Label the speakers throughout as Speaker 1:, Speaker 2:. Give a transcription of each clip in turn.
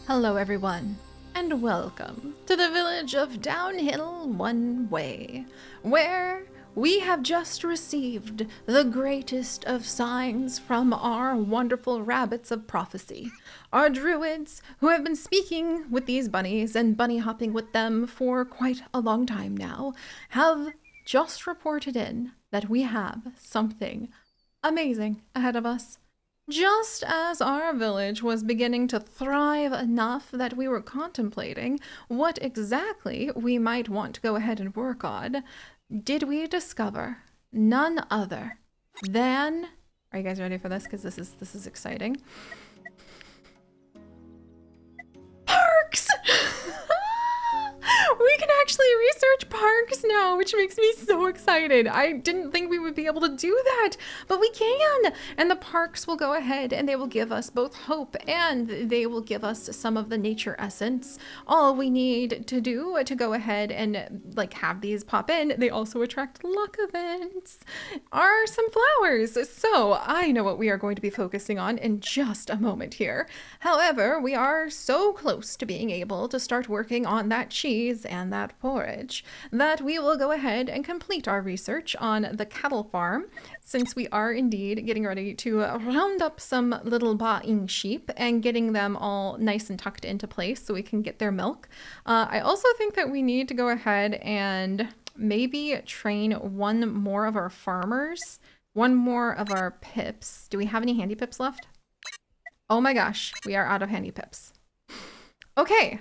Speaker 1: Hello everyone, and welcome to the village of Downhill One Way, where we have just received the greatest of signs from our wonderful rabbits of prophecy. Our druids, who have been speaking with these bunnies and bunny hopping with them for quite a long time now, have just reported in that we have something amazing ahead of us. Just as our village was beginning to thrive enough that we were contemplating what exactly we might want to go ahead and work on, did we discover none other than... Are you guys ready for this? Because this is exciting. Parks! We can actually research parks now, which makes me so excited. I didn't think we would be able to do that, but we can. And the parks will go ahead and they will give us both hope and they will give us some of the nature essence. All we need to do to go ahead and like have these pop in, they also attract luck events, are some flowers. So I know what we are going to be focusing on in just a moment here. However, we are so close to being able to start working on that cheese and that porridge that we will go ahead and complete our research on the cattle farm, since we are indeed getting ready to round up some little baaing sheep and getting them all nice and tucked into place so we can get their milk. I also think that we need to go ahead and maybe train one more of our farmers, one more of our pips. Do we have any handy pips left? Oh my gosh, we are out of handy pips. Okay,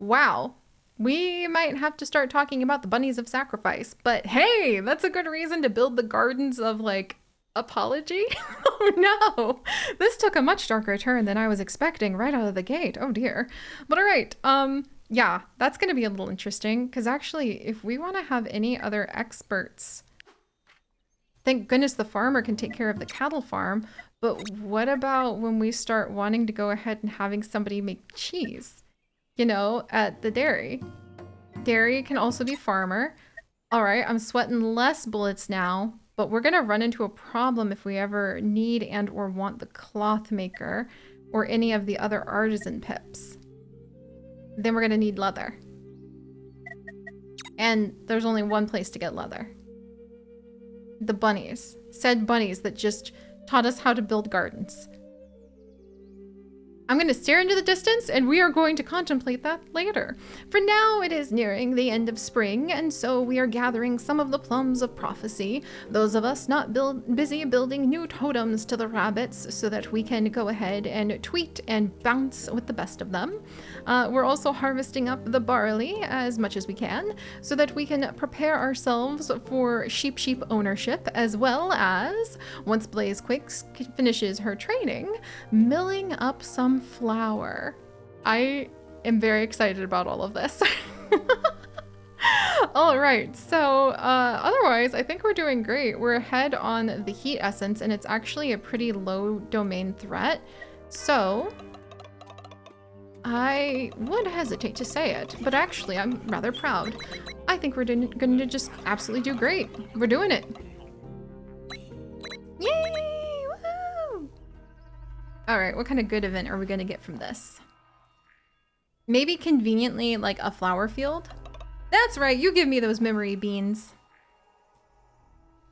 Speaker 1: wow, we might have to start talking about the bunnies of sacrifice, but hey, that's a good reason to build the gardens of like apology. Oh no, this took a much darker turn than I was expecting right out of the gate. Oh dear. But all right, yeah, that's going to be a little interesting because actually if we want to have any other experts, thank goodness the farmer can take care of the cattle farm, but what about when we start wanting to go ahead and having somebody make cheese? You know, at the dairy. Dairy can also be farmer. All right, I'm sweating less bullets now, but we're gonna run into a problem if we ever need and or want the cloth maker or any of the other artisan pips. Then we're gonna need leather. And there's only one place to get leather. The bunnies. Said bunnies that just taught us how to build gardens. I'm going to stare into the distance and we are going to contemplate that later. For now, it is nearing the end of spring, and so we are gathering some of the plums of prophecy, those of us not busy building new totems to the rabbits so that we can go ahead and tweet and bounce with the best of them. We're also harvesting up the barley as much as we can so that we can prepare ourselves for sheep ownership, as well as, once Blaze Quicks finishes her training, milling up some flour. I am very excited about all of this. All right, so otherwise I think we're doing great. We're ahead on the heat essence and it's actually a pretty low domain threat. So I would hesitate to say it, but actually I'm rather proud. I think we're going to just absolutely do great. We're doing it. Yay! All right, what kind of good event are we gonna get from this? Maybe conveniently like a flower field? That's right, you give me those memory beans.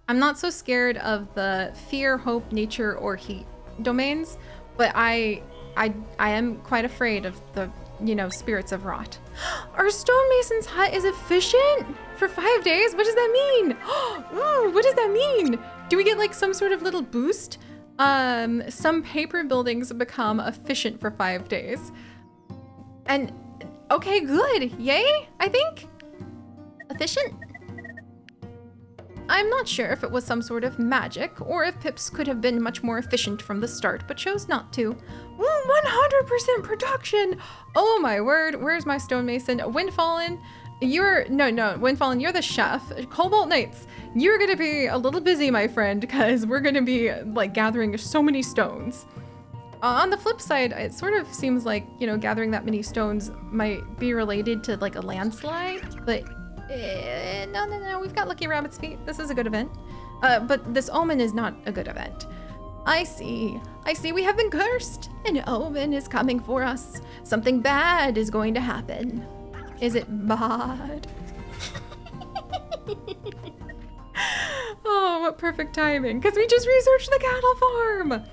Speaker 1: I'm not so scared of the fear, hope, nature, or heat domains, but I am quite afraid of the, you know, spirits of rot. Our stonemason's hut is efficient for 5 days? What does that mean? Ooh, what does that mean? Do we get like some sort of little boost? Some paper buildings become efficient for 5 days. And, okay, good. Yay, I think. Efficient? I'm not sure if it was some sort of magic or if pips could have been much more efficient from the start, but chose not to. Ooh, 100% production. Oh my word, where's my stonemason? Windfallen, Windfallen, you're the chef. Cobalt Knights, you're gonna be a little busy, my friend, because we're gonna be like gathering so many stones. On the flip side, it sort of seems like, you know, gathering that many stones might be related to like a landslide, but no, we've got Lucky Rabbit's feet. This is a good event. But this omen is not a good event. I see. I see we have been cursed. An omen is coming for us. Something bad is going to happen. Is it bad? Oh, what perfect timing, because we just researched the cattle farm.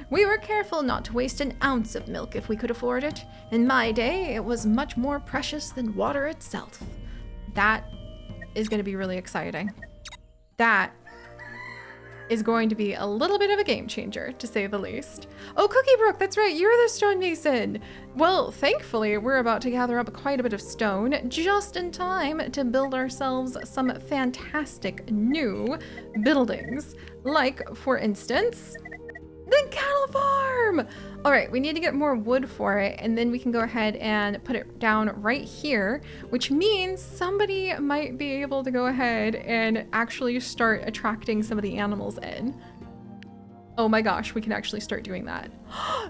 Speaker 1: We were careful not to waste an ounce of milk if we could afford it. In my day, it was much more precious than water itself. That is going to be really exciting. That is going to be a little bit of a game changer, to say the least. Oh, Cookie Brook, that's right, you're the stonemason. Well, thankfully, we're about to gather up quite a bit of stone just in time to build ourselves some fantastic new buildings. Like, for instance, the cattle farm! All right, we need to get more wood for it, and then we can go ahead and put it down right here, which means somebody might be able to go ahead and actually start attracting some of the animals in. Oh my gosh, we can actually start doing that.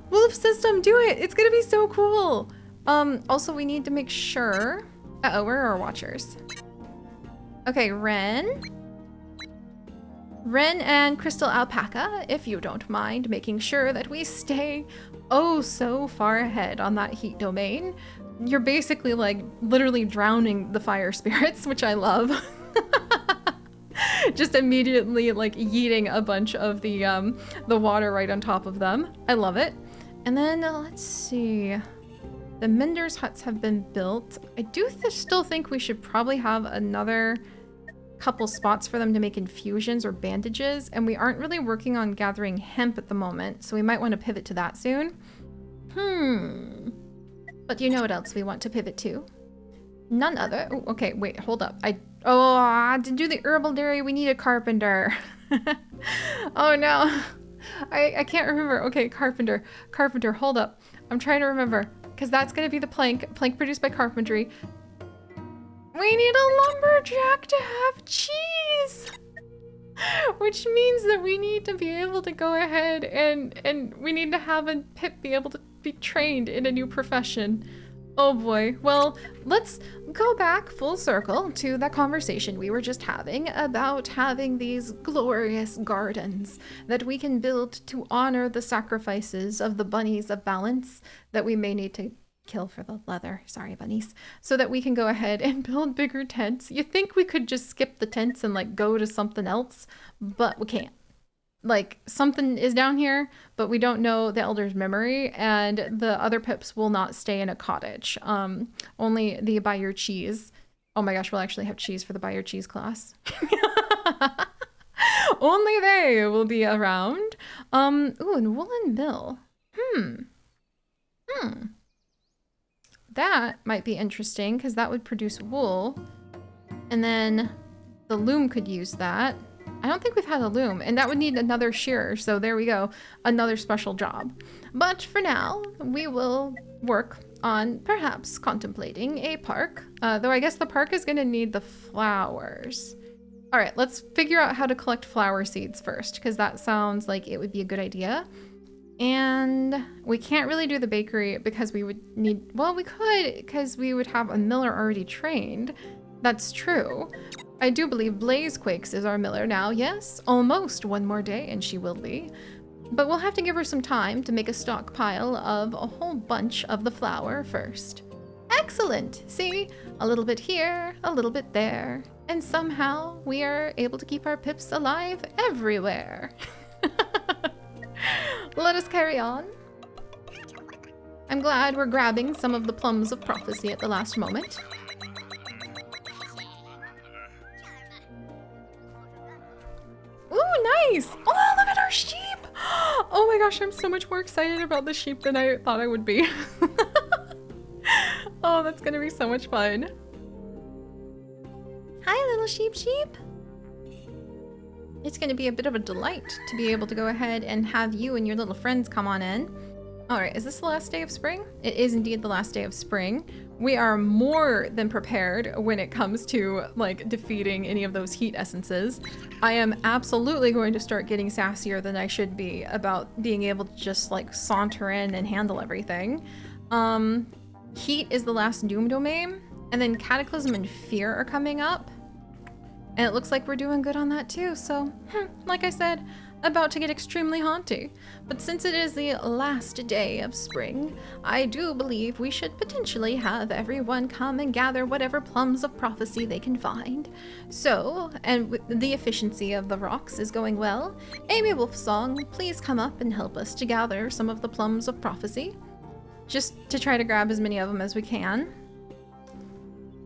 Speaker 1: Wolf system, do it! It's gonna be so cool! Also, we need to make sure... Uh-oh, where are our watchers? Okay, Ren and Crystal Alpaca, if you don't mind making sure that we stay oh so far ahead on that heat domain. You're basically like literally drowning the fire spirits, which I love. Just immediately like yeeting a bunch of the water right on top of them. I love it. And then let's see. The Menders huts have been built. I do still think we should probably have another couple spots for them to make infusions or bandages, and we aren't really working on gathering hemp at the moment, so we might want to pivot to that soon. But you know what else we want to pivot to? None other. Oh, okay, wait, hold up. To do the herbal dairy, we need a carpenter. Oh no, I can't remember. Okay, carpenter, hold up. I'm trying to remember, because that's gonna be the plank produced by carpentry. We need a lumberjack to have cheese, which means that we need to be able to go ahead and we need to have a Pip be able to be trained in a new profession. Oh boy. Well, let's go back full circle to that conversation we were just having about having these glorious gardens that we can build to honor the sacrifices of the bunnies of balance that we may need to kill for the leather, sorry bunnies, so that we can go ahead and build bigger tents. You think we could just skip the tents and like go to something else, but we can't. Like, something is down here, but we don't know the elder's memory, and the other Pips will not stay in a cottage. Only the buy your cheese. Oh my gosh, we'll actually have cheese for the buy your cheese class. Only they will be around. Ooh, and woolen mill. That might be interesting, because that would produce wool. And then the loom could use that. I don't think we've had a loom, and that would need another shearer, so there we go. Another special job. But for now, we will work on perhaps contemplating a park. Though I guess the park is going to need the flowers. All right, let's figure out how to collect flower seeds first, because that sounds like it would be a good idea. And we can't really do the bakery because we would need, well, we could, because we would have a miller already trained. That's true. I do believe Blazequakes is our miller now, yes. Almost one more day and she will be. But we'll have to give her some time to make a stockpile of a whole bunch of the flour first. Excellent! See? A little bit here, a little bit there. And somehow we are able to keep our Pips alive everywhere. Let us carry on. I'm glad we're grabbing some of the plums of prophecy at the last moment. Ooh, nice! Oh, look at our sheep! Oh my gosh, I'm so much more excited about the sheep than I thought I would be. Oh, that's gonna be so much fun. Hi, little sheep. It's going to be a bit of a delight to be able to go ahead and have you and your little friends come on in. All right, is this the last day of spring? It is indeed the last day of spring. We are more than prepared when it comes to like defeating any of those heat essences. I am absolutely going to start getting sassier than I should be about being able to just like saunter in and handle everything. Heat is the last doom domain, and then Cataclysm and Fear are coming up. And it looks like we're doing good on that too, so like I said, about to get extremely haunty. But since it is the last day of spring, I do believe we should potentially have everyone come and gather whatever plums of prophecy they can find. So, and the efficiency of the rocks is going well, Amy Wolfsong, please come up and help us to gather some of the plums of prophecy. Just to try to grab as many of them as we can.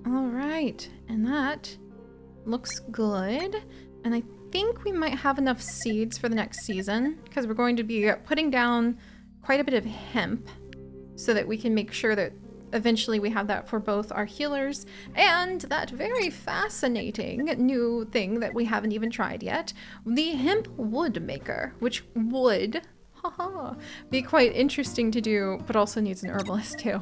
Speaker 1: All right, and that looks good. And I think we might have enough seeds for the next season because we're going to be putting down quite a bit of hemp so that we can make sure that eventually we have that for both our healers and that very fascinating new thing that we haven't even tried yet, the hemp wood maker, which would be quite interesting to do, but also needs an herbalist too.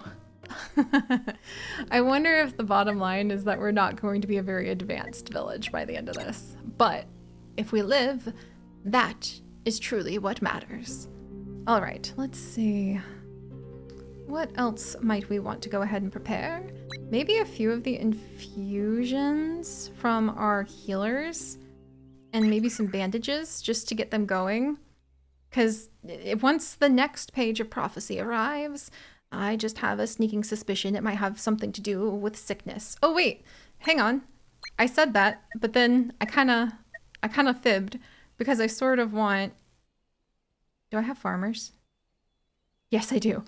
Speaker 1: I wonder if the bottom line is that we're not going to be a very advanced village by the end of this. But if we live, that is truly what matters. All right, let's see. What else might we want to go ahead and prepare? Maybe a few of the infusions from our healers and maybe some bandages just to get them going. Because once the next page of prophecy arrives, I just have a sneaking suspicion it might have something to do with sickness. Oh wait, hang on. I said that, but then I kind of fibbed because I sort of want... Do I have farmers? Yes, I do.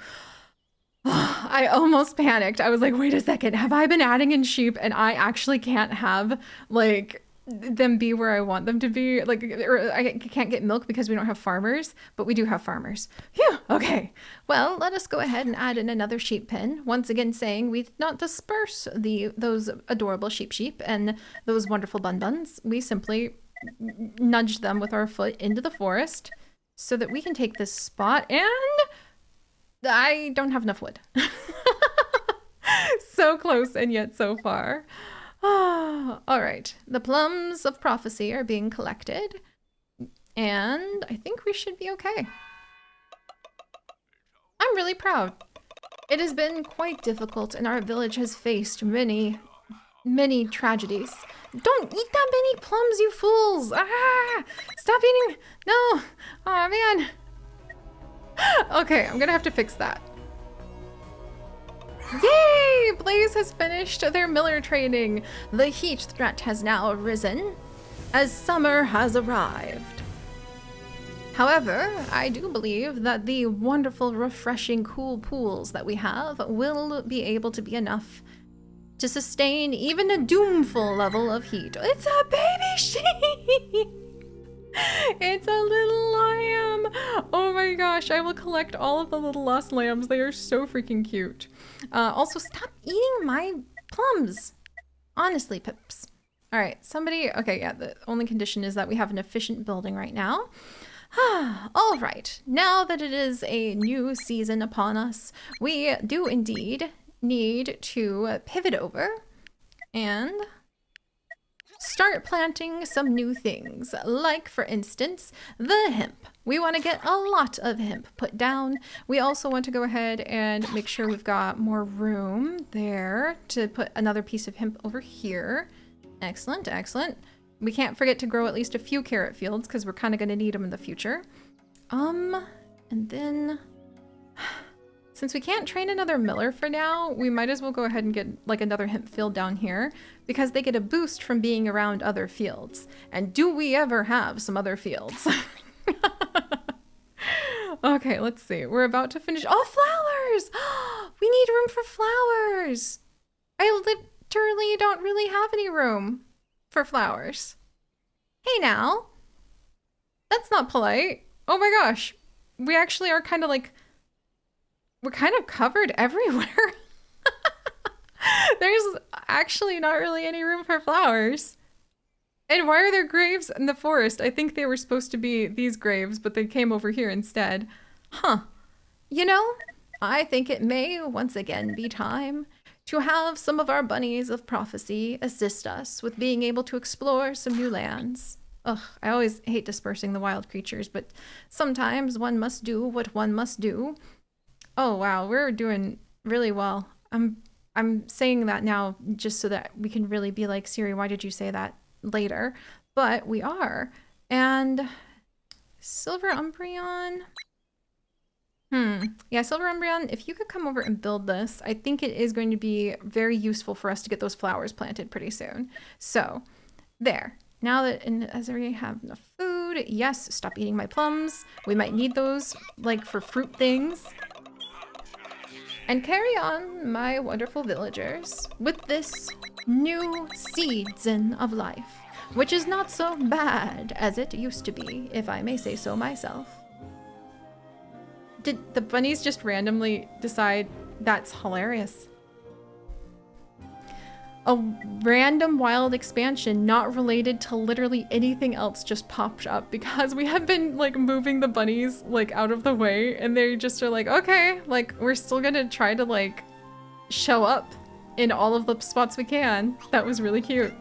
Speaker 1: I almost panicked. I was like, wait a second, have I been adding in sheep and I actually can't have like them be where I want them to be? Like, or I can't get milk because we don't have farmers, but we do have farmers. Phew, okay. Well, let us go ahead and add in another sheep pen. Once again saying we did not disperse those adorable sheep and those wonderful bun-buns. We simply nudged them with our foot into the forest so that we can take this spot, and I don't have enough wood. So close and yet so far. All right, the plums of prophecy are being collected, and I think we should be okay. I'm really proud. It has been quite difficult, and our village has faced many tragedies. Don't eat that many plums, you fools! Ah! Stop eating! No! Oh man! Okay, I'm gonna have to fix that. Yay! Blaze has finished their miller training. The heat threat has now arisen as summer has arrived. However, I do believe that the wonderful, refreshing, cool pools that we have will be able to be enough to sustain even a doomful level of heat. It's a baby sheep! It's a little lamb! Oh my gosh, I will collect all of the little lost lambs. They are so freaking cute. Also, stop eating my plums. Honestly, Pips. All right, somebody... Okay, yeah, the only condition is that we have an efficient building right now. All right, now that it is a new season upon us, we do indeed need to pivot over and start planting some new things, like for instance the hemp. We want to get a lot of hemp put down. We also want to go ahead and make sure we've got more room there to put another piece of hemp over here. Excellent, excellent. We can't forget to grow at least a few carrot fields because we're kind of going to need them in the future. And then since we can't train another miller for now, we might as well go ahead and get like another hemp field down here because they get a boost from being around other fields. And do we ever have some other fields? Okay, let's see. We're about to finish. Oh, flowers! We need room for flowers. I literally don't really have any room for flowers. Hey now. That's not polite. Oh my gosh. We actually are kind of like... We're kind of covered everywhere. There's actually not really any room for flowers. And why are there graves in the forest? I think they were supposed to be these graves, but they came over here instead. Huh. You know, I think it may once again be time to have some of our bunnies of prophecy assist us with being able to explore some new lands. Ugh, I always hate dispersing the wild creatures, but sometimes one must do what one must do. Oh wow, we're doing really well. I'm saying that now just so that we can really be like, Siri, why did you say that later? But we are. And Silver Umbreon. Yeah, Silver Umbreon, if you could come over and build this, I think it is going to be very useful for us to get those flowers planted pretty soon. So, there. Now that as we have enough food, yes, stop eating my plums. We might need those, like, for fruit things. And carry on, my wonderful villagers, with this new season of life, which is not so bad as it used to be, if I may say so myself. Did the bunnies just randomly decide that's hilarious? A random wild expansion not related to literally anything else just popped up because we have been like moving the bunnies like out of the way and they just are like, okay, like we're still gonna try to like show up in all of the spots we can. That was really cute.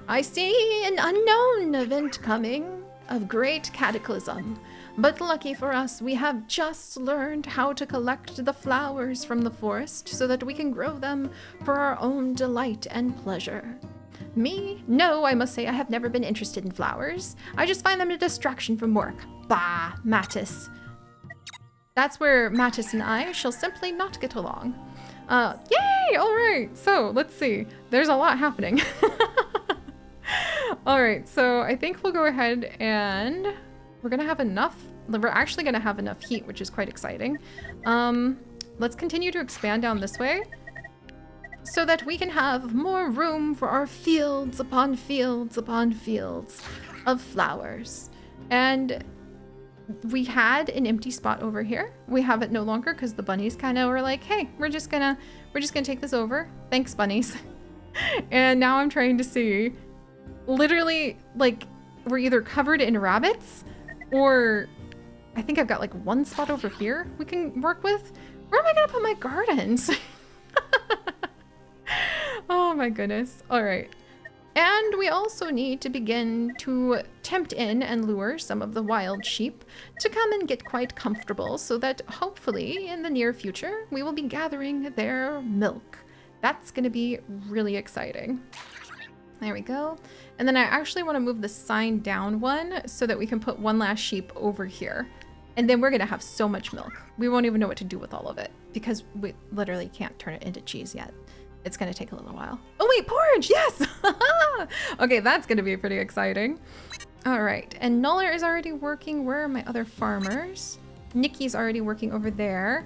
Speaker 1: I see an unknown event coming of great cataclysm. But lucky for us, we have just learned how to collect the flowers from the forest so that we can grow them for our own delight and pleasure. Me? No, I must say I have never been interested in flowers. I just find them a distraction from work. Bah, Mattis. That's where Mattis and I shall simply not get along. Yay! All right, so let's see. There's a lot happening. All right, so I think we'll go ahead and we're gonna have enough. We're actually gonna have enough heat, which is quite exciting. Let's continue to expand down this way so that we can have more room for our fields upon fields upon fields of flowers. And we had an empty spot over here. We have it no longer because the bunnies kind of were like, hey, we're just gonna take this over. Thanks, bunnies. And now I'm trying to see, literally, like, we're either covered in rabbits or I think I've got like one spot over here we can work with. Where am I gonna put my gardens? Oh my goodness. All right. And we also need to begin to tempt in and lure some of the wild sheep to come and get quite comfortable so that hopefully in the near future we will be gathering their milk. That's gonna be really exciting. There we go. And then I actually want to move the sign down one so that we can put one last sheep over here. And then we're going to have so much milk. We won't even know what to do with all of it because we literally can't turn it into cheese yet. It's going to take a little while. Oh wait, porridge, yes! Okay, that's going to be pretty exciting. All right, and Nuller is already working. Where are my other farmers? Nikki's already working over there.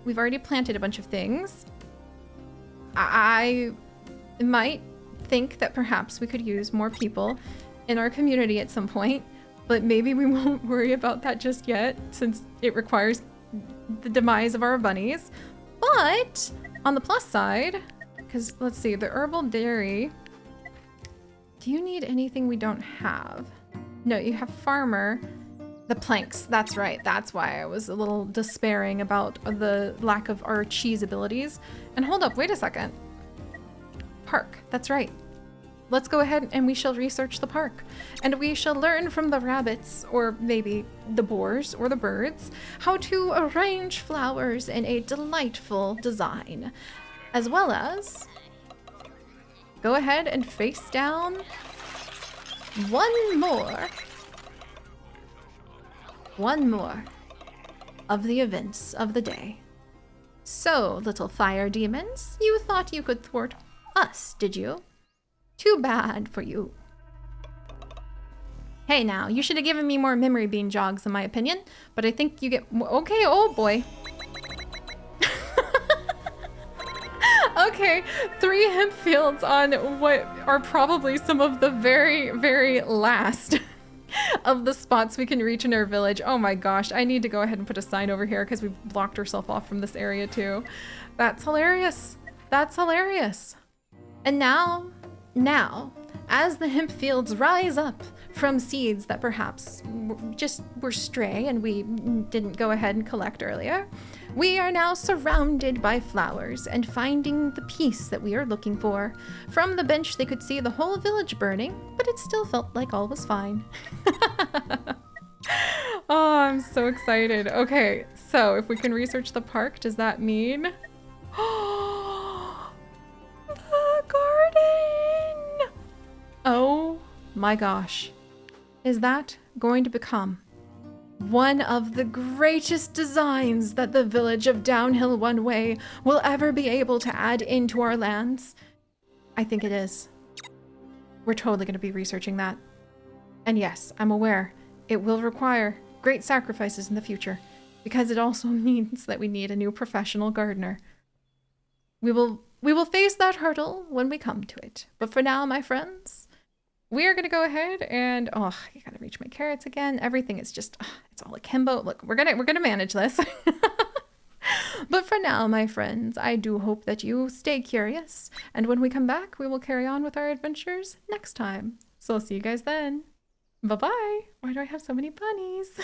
Speaker 1: We've already planted a bunch of things. I might think that perhaps we could use more people in our community at some point, but maybe we won't worry about that just yet since it requires the demise of our bunnies. But on the plus side, because let's see, the herbal dairy, do you need anything we don't have? No, you have farmer. The planks, that's right. That's why I was a little despairing about the lack of our cheese abilities. And hold up, wait a second. Park, that's right. Let's go ahead and we shall research the park. And we shall learn from the rabbits, or maybe the boars or the birds, how to arrange flowers in a delightful design. As well as go ahead and face down one more of the events of the day. So, little fire demons, you thought you could thwart us, did you? Too bad for you. Hey now, you should have given me more memory bean jogs in my opinion, but I think you get, okay, oh boy. Okay, 3 hemp fields on what are probably some of the very, very last of the spots we can reach in our village. Oh my gosh, I need to go ahead and put a sign over here because we've blocked ourselves off from this area too. That's hilarious. That's hilarious. And now, as the hemp fields rise up from seeds that perhaps just were stray and we didn't go ahead and collect earlier, we are now surrounded by flowers and finding the peace that we are looking for. From the bench, they could see the whole village burning, but it still felt like all was fine. Oh, I'm so excited. Okay, so if we can research the park, does that mean... the garden! Oh my gosh. is that going to become one of the greatest designs that the village of Downhill One Way will ever be able to add into our lands? I think it is. We're totally going to be researching that. And yes, I'm aware it will require great sacrifices in the future, because it also means that we need a new professional gardener. We will face that hurdle when we come to it. But for now, my friends, we are going to go ahead and, oh, I got to reach my carrots again. Everything is just, it's all akimbo. Look, we're going to manage this. But for now, my friends, I do hope that you stay curious. And when we come back, we will carry on with our adventures next time. So I'll see you guys then. Bye-bye. Why do I have so many bunnies?